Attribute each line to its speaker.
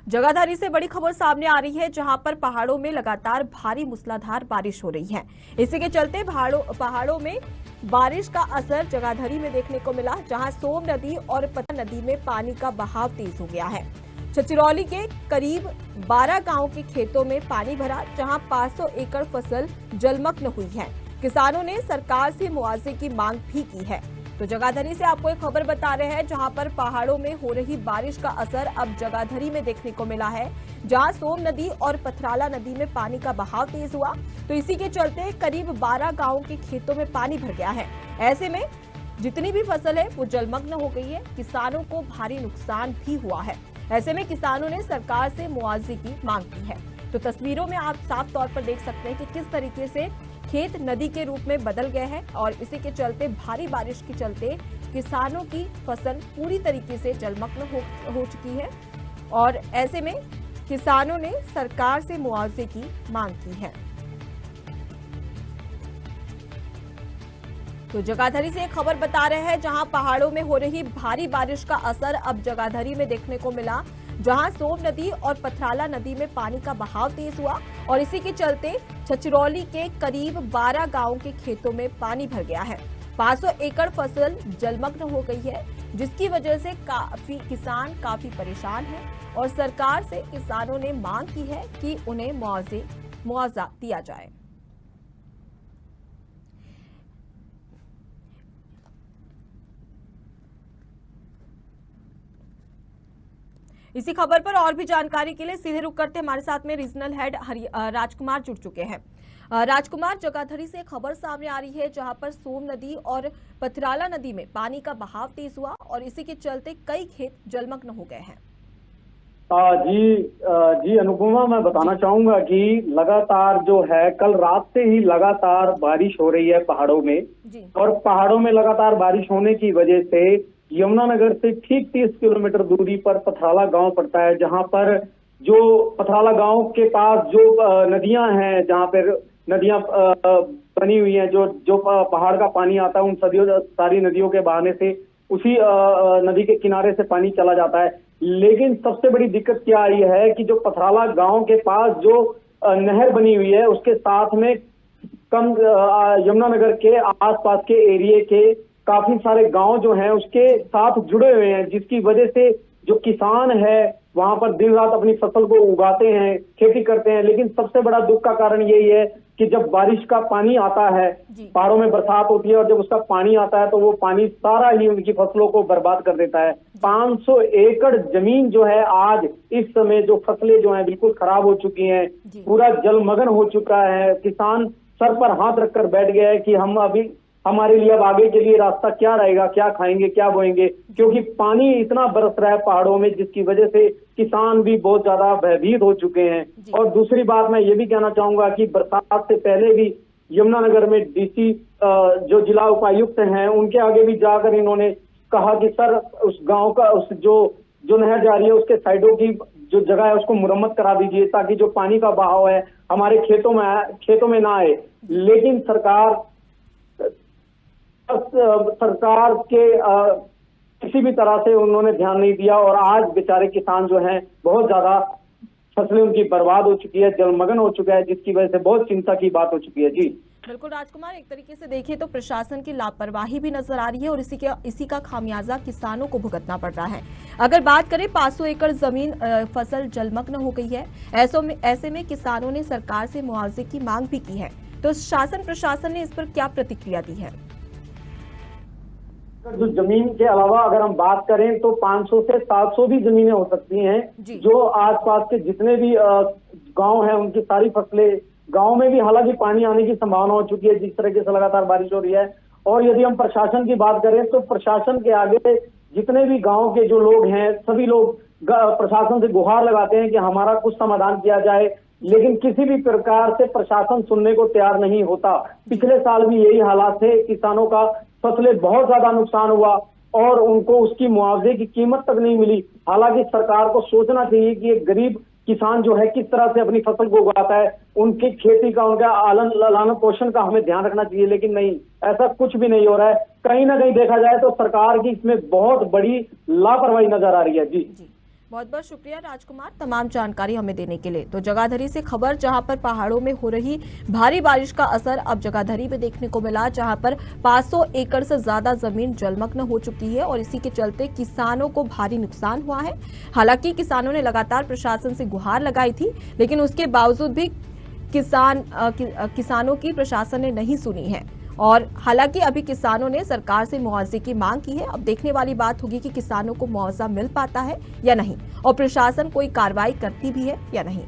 Speaker 1: जगाधरी से बड़ी खबर सामने आ रही है, जहां पर पहाड़ों में लगातार भारी मूसलाधार बारिश हो रही है। इसी के चलते पहाड़ों में बारिश का असर जगाधरी में देखने को मिला, जहां सोम नदी और पता नदी में पानी का बहाव तेज हो गया है। छछरौली के करीब 12 गांव के खेतों में पानी भरा, जहां 500 एकड़ फसल जलमग्न हुई है। किसानों ने सरकार से मुआवजे की मांग भी की है। तो जगाधरी से आपको एक खबर बता रहे हैं, जहां पर पहाड़ों में हो रही बारिश का असर अब जगाधरी में देखने को मिला है, जहां सोम नदी और पथराला नदी में पानी का बहाव तेज हुआ। तो इसी के चलते करीब 12 गांवों के खेतों में पानी भर गया है। ऐसे में जितनी भी फसल है वो जलमग्न हो गई है। किसानों को भारी नुकसान भी हुआ है। ऐसे में किसानों ने सरकार से मुआवजे की मांग की है। तो तस्वीरों में आप साफ तौर पर देख सकते हैं कि किस तरीके से खेत नदी के रूप में बदल गए हैं और इसी के चलते भारी बारिश के चलते किसानों की फसल पूरी तरीके से जलमग्न हो चुकी है और ऐसे में किसानों ने सरकार से मुआवजे की मांग की है। तो जगाधरी से एक खबर बता रहे हैं, जहां पहाड़ों में हो रही भारी बारिश का असर अब जगाधरी में देखने को मिला, जहां सोम नदी और पथराला नदी में पानी का बहाव तेज हुआ और इसी के चलते छछरौली के करीब 12 गांवों के खेतों में पानी भर गया है। 500 एकड़ फसल जलमग्न हो गई है, जिसकी वजह से किसान काफी परेशान हैं और सरकार से किसानों ने मांग की है कि उन्हें मुआवजा दिया जाए। इसी खबर पर और भी जानकारी के लिए सीधे रुक करते हमारे साथ में रीजनल हेड राजकुमार जुड़ चुके हैं। राजकुमार, जगाधरी से खबर सामने आ रही है, जहां पर सोम नदी और पथराला नदी में पानी का बहाव तेज हुआ और इसी के चलते कई खेत जलमग्न हो गए हैं।
Speaker 2: जी अनुपमा, मैं बताना चाहूंगा कि लगातार जो है कल रात से ही लगातार बारिश हो रही है पहाड़ों में
Speaker 1: जी।
Speaker 2: और पहाड़ों में लगातार बारिश होने की वजह से यमुनानगर से ठीक 30 किलोमीटर दूरी पर पथराला गांव पड़ता है, जहां पर जो पथराला गांव के पास जो नदियां हैं, जहां पर नदियां बनी हुई हैं, जो पहाड़ का पानी आता है, उन सारी नदियों के बहाने से उसी नदी के किनारे से पानी चला जाता है। लेकिन सबसे बड़ी दिक्कत क्या आई है कि जो पथराला गांव के पास जो नहर बनी हुई है, उसके साथ में यमुनानगर के आसपास के एरिया के काफी सारे गांव जो हैं उसके साथ जुड़े हुए हैं, जिसकी वजह से जो किसान है वहां पर दिन रात अपनी फसल को उगाते हैं, खेती करते हैं। लेकिन सबसे बड़ा दुख का कारण यही है कि जब बारिश का पानी आता है, पहाड़ों में बरसात होती है और जब उसका पानी आता है तो वो पानी सारा ही उनकी फसलों को बर्बाद कर देता है। 500 एकड़ जमीन जो है आज इस समय जो फसलें जो हैं बिल्कुल खराब हो चुकी हैं, पूरा जलमग्न हो चुका है। किसान सर पर हाथ रखकर बैठ गया है कि हमारे लिए अब आगे के लिए रास्ता क्या रहेगा, क्या खाएंगे, क्या बोएंगे, क्योंकि पानी इतना बरस रहा है पहाड़ों में, जिसकी वजह से किसान भी बहुत ज्यादा भयभीत हो चुके हैं। और दूसरी बात मैं ये भी कहना चाहूंगा कि बरसात से पहले भी यमुनानगर में डीसी जो जिला उपायुक्त हैं, उनके आगे भी जाकर इन्होंने कहा कि सर उस गांव का जो नहर जा रही है उसके साइडों की जो जगह है उसको मुरम्मत करा दीजिए, ताकि जो पानी का बहाव है हमारे खेतों में ना आए। लेकिन सरकार के किसी भी तरह से उन्होंने ध्यान नहीं दिया और आज बेचारे किसान जो हैं बहुत ज्यादा फसलें उनकी बर्बाद हो चुकी है, जलमग्न हो चुका है, जिसकी वजह से बहुत चिंता की बात हो चुकी है। जी
Speaker 1: बिल्कुल राजकुमार, एक तरीके से देखिए तो प्रशासन की लापरवाही भी नजर आ रही है और इसी का खामियाजा किसानों को भुगतना पड़ रहा है। अगर बात करें 500 एकड़ जमीन फसल जलमग्न हो गई है, ऐसे में किसानों ने सरकार से मुआवजे की मांग भी की है। तो शासन प्रशासन ने इस पर क्या प्रतिक्रिया दी है?
Speaker 2: जो जमीन के अलावा अगर हम बात करें तो 500 से 700 भी जमीनें हो सकती हैं, जो आसपास के जितने भी गांव हैं उनकी सारी फसलें, गांव में भी हालांकि पानी आने की संभावना हो चुकी है जिस तरीके से लगातार बारिश हो रही है। और यदि हम प्रशासन की बात करें तो प्रशासन के आगे जितने भी गांव के जो लोग हैं सभी लोग प्रशासन से गुहार लगाते हैं कि हमारा कुछ समाधान किया जाए, लेकिन किसी भी प्रकार से प्रशासन सुनने को तैयार नहीं होता। पिछले साल भी यही हालात थे, किसानों का फसलें बहुत ज्यादा नुकसान हुआ और उनको उसकी मुआवजे की कीमत तक नहीं मिली। हालांकि सरकार को सोचना चाहिए कि एक गरीब किसान जो है किस तरह से अपनी फसल को उगाता है, उनकी खेती का, उनका लालन पोषण का हमें ध्यान रखना चाहिए, लेकिन नहीं, ऐसा कुछ भी नहीं हो रहा है। कहीं ना कहीं देखा जाए तो सरकार की इसमें बहुत बड़ी लापरवाही नजर आ रही है। जी
Speaker 1: बहुत बहुत शुक्रिया राजकुमार तमाम जानकारी हमें देने के लिए। तो जगाधरी से खबर, जहां पर पहाड़ों में हो रही भारी बारिश का असर अब जगाधरी में देखने को मिला, जहां पर 500 एकड़ से ज्यादा जमीन जलमग्न हो चुकी है और इसी के चलते किसानों को भारी नुकसान हुआ है। हालांकि किसानों ने लगातार प्रशासन से गुहार लगाई थी, लेकिन उसके बावजूद भी किसानों की प्रशासन ने नहीं सुनी है। और हालांकि अभी किसानों ने सरकार से मुआवजे की मांग की है। अब देखने वाली बात होगी कि किसानों को मुआवजा मिल पाता है या नहीं और प्रशासन कोई कार्रवाई करती भी है या नहीं।